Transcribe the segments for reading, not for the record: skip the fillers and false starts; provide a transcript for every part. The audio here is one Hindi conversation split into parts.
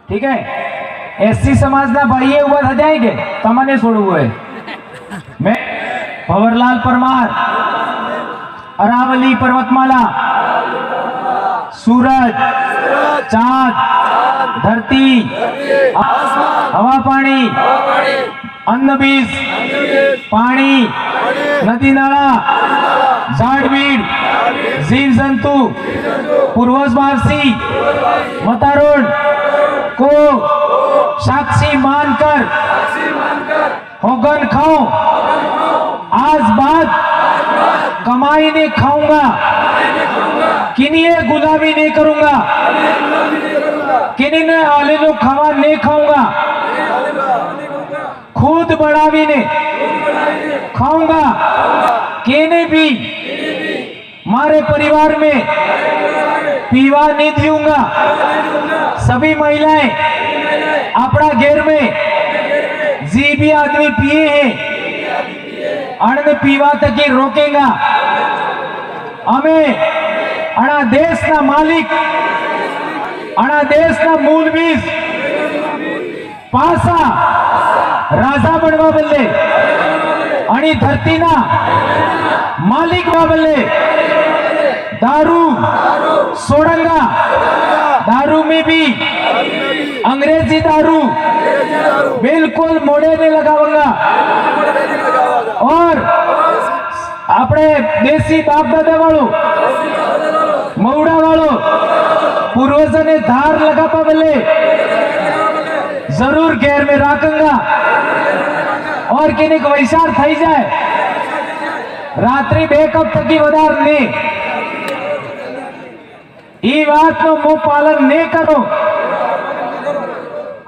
ठीक है, एससी समाजना भाई उभा था जाएंगे तमने छोड़વું है। मैं भंवरलाल परमार, अरावली पर्वतमाला, सूरज, चांद, धरती, हवा पानी, अन्न बीज, पानी, नदी नाला, झाड़ बीड़, जीव जंतु, पूर्वज वासी, मतारोण को साक्षी मानकर होगन खाओ, आज बाद कमाई नहीं खाऊंगा, किन्हीं गुलामी नहीं करूंगा, किन्हीं ने आले लोग खावा नहीं खाऊंगा, खुद बढ़ावी ने खाऊंगा, केने भी मारे परिवार में पीवा नहीं दूंगा। सभी महिलाएं अपना घेर में जी भी आदमी पिए हैं अन्न पीवा तक ही रोकेगा। हमें अना देश ना मालिक, अना देश ना मूल बीज पासा राजा बनवा बदले आणि धरती ना मालिक बा बदले दारू सोडंगा। दारू में भी अंग्रेजी दारू बिल्कुल मोड़े नहीं लगाऊंगा और अपने देसी बाप दादा वालों मऊड़ा वालों पूर्वज ने धार लगा बदले जरूर घेर में राखूंगा और किन्हीं को वैसार थई जाए रात्रि 2 कप तक की वधार ने ये बात नो मुंह पालन नहीं करो।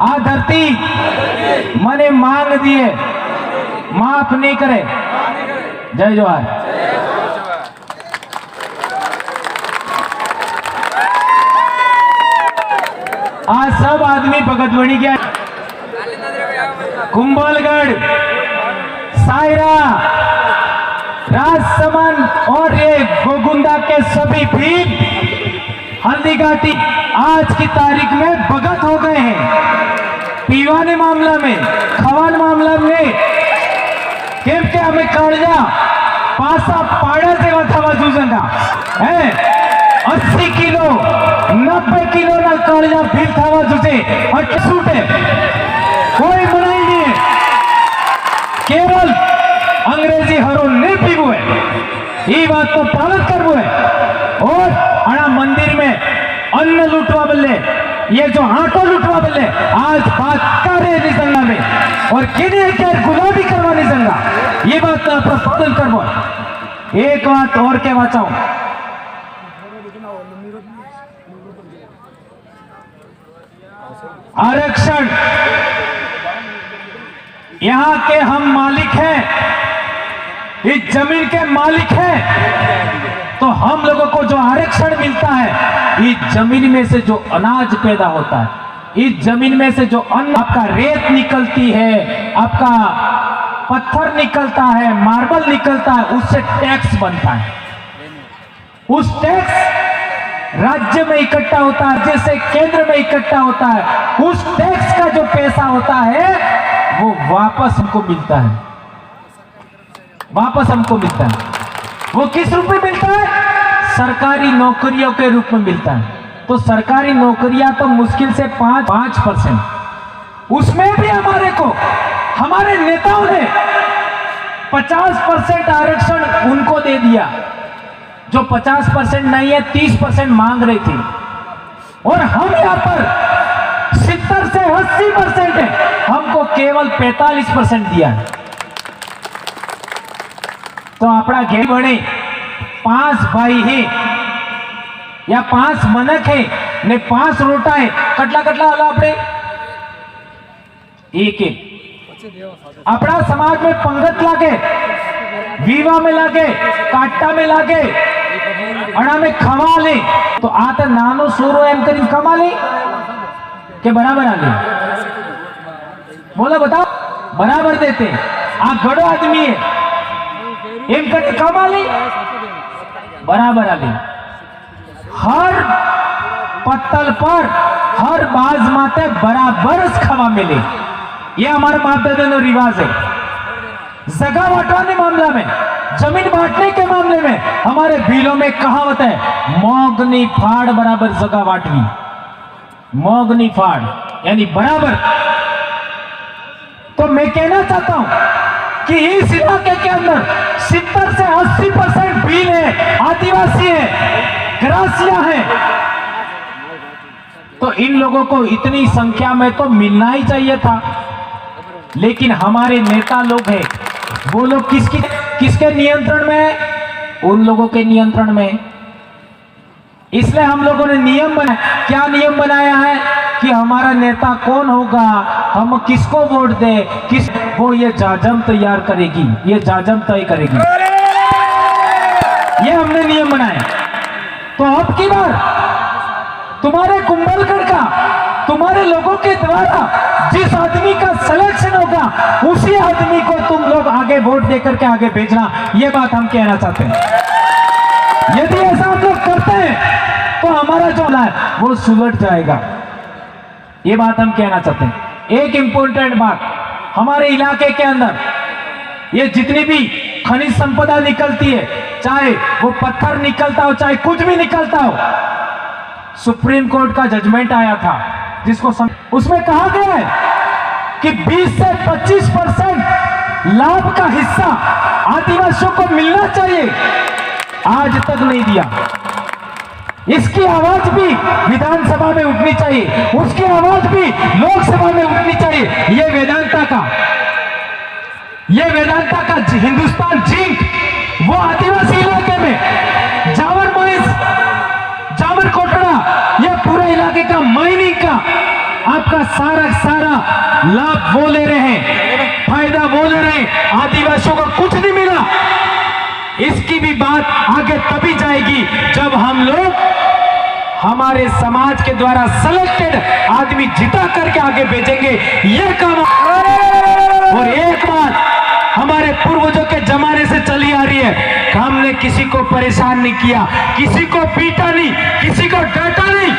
आ धरती मने मांग दिए माफ नहीं करे। जय जवाहर। आज सब आदमी भगत बनी गया। कुंभलगढ़, सायरा, राजसमंद और ये गोगुंदा के सभी भीम हल्दी घाटी आज की तारीख में भगत हो गए हैं। पीवाने मामला में, खवान मामला में केम के हमें काढ़ा पासा पाड़ा से वथावा जूझंगा है। 80 किलो 90 किलो ना काढ़ा भील थावा जूझे और सूटे कोई मनाई नहीं है। केवल अंग्रेजी हरो नहीं पीवो है, ये बात तो पालन करवो है। और अना मंदिर में अन्न लूटवा बल्ले, ये जो आटो लूटवा बल्ले आज बात करे नहीं संगा में और किन्हीं क्या गुलामी करवा नहीं संगा, ये बात तो प्रस्तुत करवो। एक बात और के बचाओ, आरक्षण यहाँ के हम मालिक हैं, इस जमीन के मालिक हैं, तो हम लोगों को जो आरक्षण मिलता है इस जमीन में से जो अनाज पैदा होता है, इस जमीन में से जो अन्न आपका रेत निकलती है, आपका पत्थर निकलता है, मार्बल निकलता है, उससे टैक्स बनता है। उस टैक्स राज्य में इकट्ठा होता है, जैसे केंद्र में इकट्ठा होता है, उस टैक्स का जो पैसा होता है वो वापस हमको मिलता है, वापस हमको मिलता है। वो किस रूप में मिलता है? सरकारी नौकरियों के रूप में मिलता है। तो सरकारी नौकरियां तो मुश्किल से 5%, उसमें भी हमारे को हमारे नेताओं ने 50% आरक्षण उनको दे दिया। जो 50% नहीं है 30% मांग रही थी और हम यहाँ पर 70 से 80% है, हमको केवल 45% दिया है। तो अपना घेर बने 5 भाई है या 5 मनक है ने 5 रोटा है, कटला कटला वाला अपने एक अपना समाज में पंगत लागे वीवा में लागे, काट्टा में लागे, अड़ा में खवा ले तो आता नानो सूरो एम करीन कमा ले के बराबर आ गए? बोला बताओ, बराबर देते। आ गड़ो आदमी है एम करके कमा ले, बराबर आ गई। हर पत्तल पर, हर बाज माते बराबर खवा मिले, ये हमारे बाप दादा का रिवाज है। जगह बांटने मामला में, जमीन बांटने के मामले में हमारे बिलों में कहावत है, मोगनी फाड़ बराबर जगह बांटवी। मोगनी फाड़ यानी बराबर। तो मैं कहना चाहता हूं कि इस इलाके के अंदर 70 से 80% भील है, आदिवासी है, ग्रासिया है। तो इन लोगों को इतनी संख्या में तो मिलना ही चाहिए था, लेकिन हमारे नेता लोग हैं, वो लोग किसके नियंत्रण में है? उन लोगों के नियंत्रण में। इसलिए हम लोगों ने नियम बनाया। क्या नियम बनाया है कि हमारा नेता कौन होगा, हम किसको वोट दे, किस वो ये जाजम तैयार करेगी, ये जाजम तय करेगी। ये हमने नियम बनाया। तो अब की बार तुम्हारे कुंभलगढ़ का, तुम्हारे लोगों के द्वारा जिस आदमी का सिलेक्शन होगा, उसी आदमी को तुम लोग आगे वोट देकर के आगे भेजना। ये बात हम कहना चाहते हैं। यदि ऐसा हम लोग करते हैं तो हमारा जो है वो सुलट जाएगा। ये बात हम कहना चाहते हैं। एक इंपॉर्टेंट बात, हमारे इलाके के अंदर ये जितनी भी खनिज संपदा निकलती है, चाहे वो पत्थर निकलता हो, चाहे कुछ भी निकलता हो, सुप्रीम कोर्ट का जजमेंट आया था जिसको उसमें कहा गया है कि 20 से 25% लाभ का हिस्सा आदिवासियों को मिलना चाहिए। आज तक नहीं दिया। इसकी आवाज भी विधानसभा में उठनी चाहिए, उसकी आवाज भी लोकसभा में उठनी चाहिए। ये वेदांता का हिंदुस्तान जिंक, वो आदिवासी इलाके में जावर मोइस, जावर कोटड़ा, ये पूरे इलाके का माइनिंग का आपका सारा लाभ वो ले रहे हैं, फायदा वो ले रहे हैं। आदिवासियों को कुछ नहीं मिला। इसकी भी बात आगे तभी जाएगी जब हम लोग हमारे समाज के द्वारा सिलेक्टेड आदमी जिता करके आगे भेजेंगे। ये काम। और एक बात हमारे पूर्वजों के जमाने से चली आ रही है, हमने किसी को परेशान नहीं किया, किसी को पीटा नहीं, किसी को डांटा नहीं,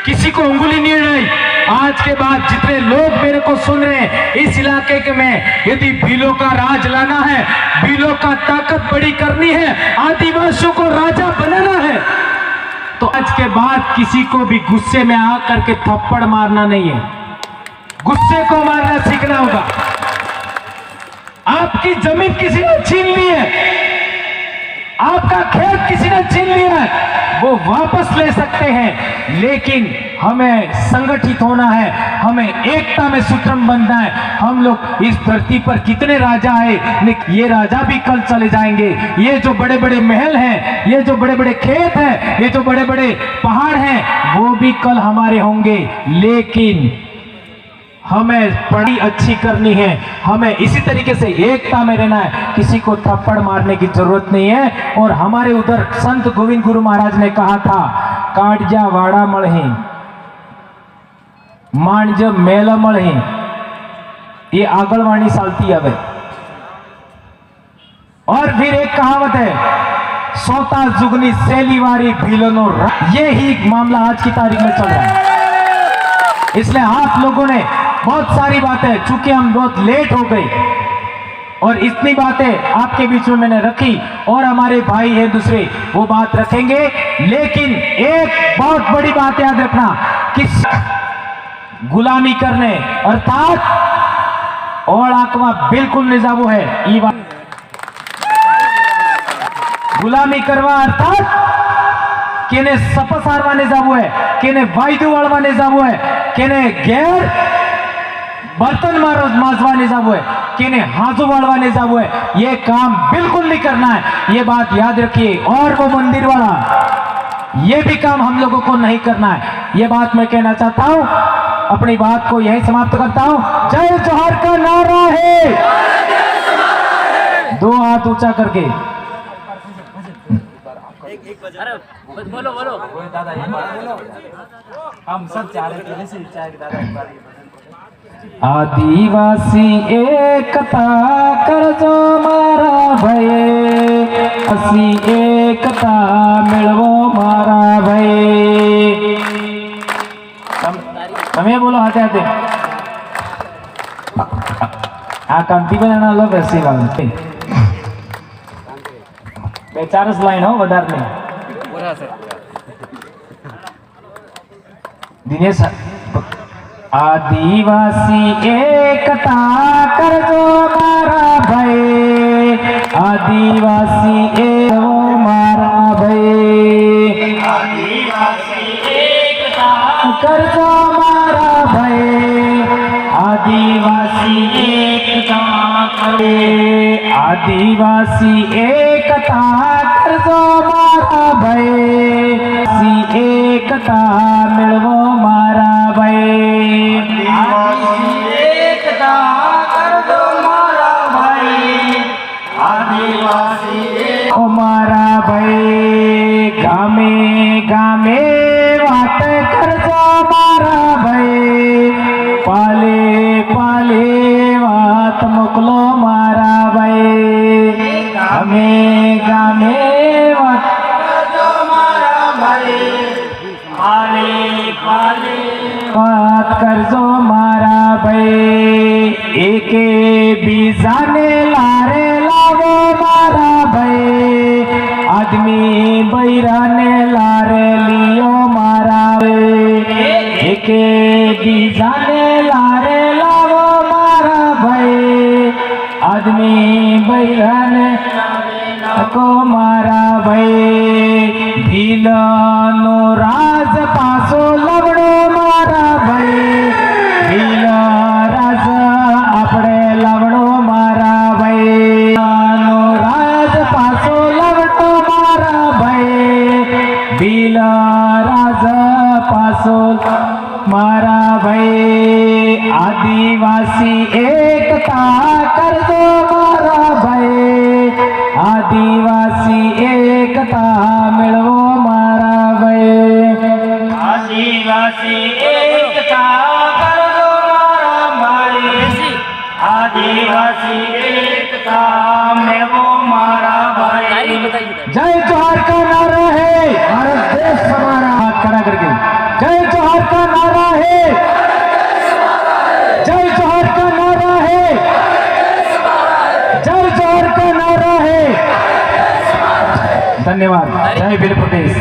किसी को उंगली नहीं उठाई। आज के बाद जितने लोग मेरे को सुन रहे हैं इस इलाके के में, यदि भीलों का राज लाना है, भीलों का ताकत बड़ी करनी है, आदिवासियों को राजा बनाना है, तो आज के बाद किसी को भी गुस्से में आकर के थप्पड़ मारना नहीं है, गुस्से को मारना सीखना होगा। आपकी जमीन किसी ने छीन ली है, आपका खेत किसी ने छीन लिया है, वो वापस ले सकते हैं, लेकिन हमें संगठित होना है, हमें एकता में सूत्रम बनना है। हम लोग इस धरती पर कितने राजा है, ये राजा भी कल चले जाएंगे। ये जो बड़े बड़े महल हैं, ये जो बड़े बड़े खेत हैं, ये जो बड़े बड़े पहाड़ हैं, वो भी कल हमारे होंगे। लेकिन हमें पढ़ाई अच्छी करनी है, हमें इसी तरीके से एकता में रहना है, किसी को थप्पड़ मारने की जरूरत नहीं है। और हमारे उधर संत गोविंद गुरु महाराज ने कहा था, काटजा वाड़ा मड़े मांज मेला मड़े, ये आगलवाणी सालती है। और फिर एक कहावत है, सोता जुगनी सेलीवारी भीलनो, ये ही मामला आज की तारीख में चल रहा है। इसलिए आप लोगों ने बहुत सारी बातें, चूंकि हम बहुत लेट हो गए और इतनी बातें आपके बीच में मैंने रखी, और हमारे भाई हैं दूसरे वो बात रखेंगे, लेकिन एक बहुत बड़ी बात याद रखना कि गुलामी करने अर्थात और आकवा बिल्कुल निजाबो है, ये बात गुलामी करवा अर्थात केने सपस हारवाने जाबो है, केने वायदू वाळवाने जाबो है, केने गैर बर्तन माजवाने जाबो है, केने हाजू वाळवाने जाबो है। ये काम बिल्कुल नहीं करना है, ये बात याद रखिए। और वो मंदिर वाला, ये भी काम हम लोगों को नहीं करना है, ये बात मैं कहना चाहता हूं। अपनी बात को यहीं समाप्त करता हूं। जय जोहार का नारा है, दो हाथ ऊंचा करके। अरे बोलो बोलो दादा, ये बात बोलो। हम सब चाह रहे पहले से चाहे कि दादा एक बार ये भजन। आदिवासी एकता कर जो मारा भय, असी एकता मिलवो मारा भय। તમે બોલો હાથે હાથે આ કાંતિ બનાના લો બેસી વાળો બે ચાર જ લાઈન હો વધારે નહીં बोला सर દિનેશ आदिवासी एकता करजो मारा भय, आदिवासी एवो मारा भय, आदिवासी एकता करजो मारा भय, आदिवासी एकता करे, आदिवासी एकता करजो मारा भय, आदिवासी एकता मिलवो मारा भय, एकता कर दो मारा भाई, आदिवासी ओ मारा भाई, गामे गामे बात कर दो मारा भाई, पाले पाले बात मोकलो मारा भाई, गामे गामे बात कर दो मारा भाई, पाले पाले बात कर जो मारा भाई, एके बीजाने लारे लावो मारा भाई, आदमी बैराने लारे लियो मारा भाई, एके बीजाने लारे लावो मारा भाई, आदमी बैराने को मारा भाई, भीलनो राज पासो लवड़ो मारा भाई, भीला राज आपड़े लवड़ो मारा भाई, नो राज पासो लवड़ो मारा भाई, भीला राज पासो मारा भाई, आदिवासी एकता कर दो मारा भाई, आदिवासी एकता मिलवो मारा भाई, आदिवासी एकता कर दो मारा भाई, आदिवासी एकता मिलवो मारा भाई। जय जोहार का नारा है, भारत देश हमारा, हाथ खड़ा करके जय जोहार का नारा है, जय जोहार का नारा है, जय जोहार का नारा है। धन्यवाद। जय वीर प्रदेश।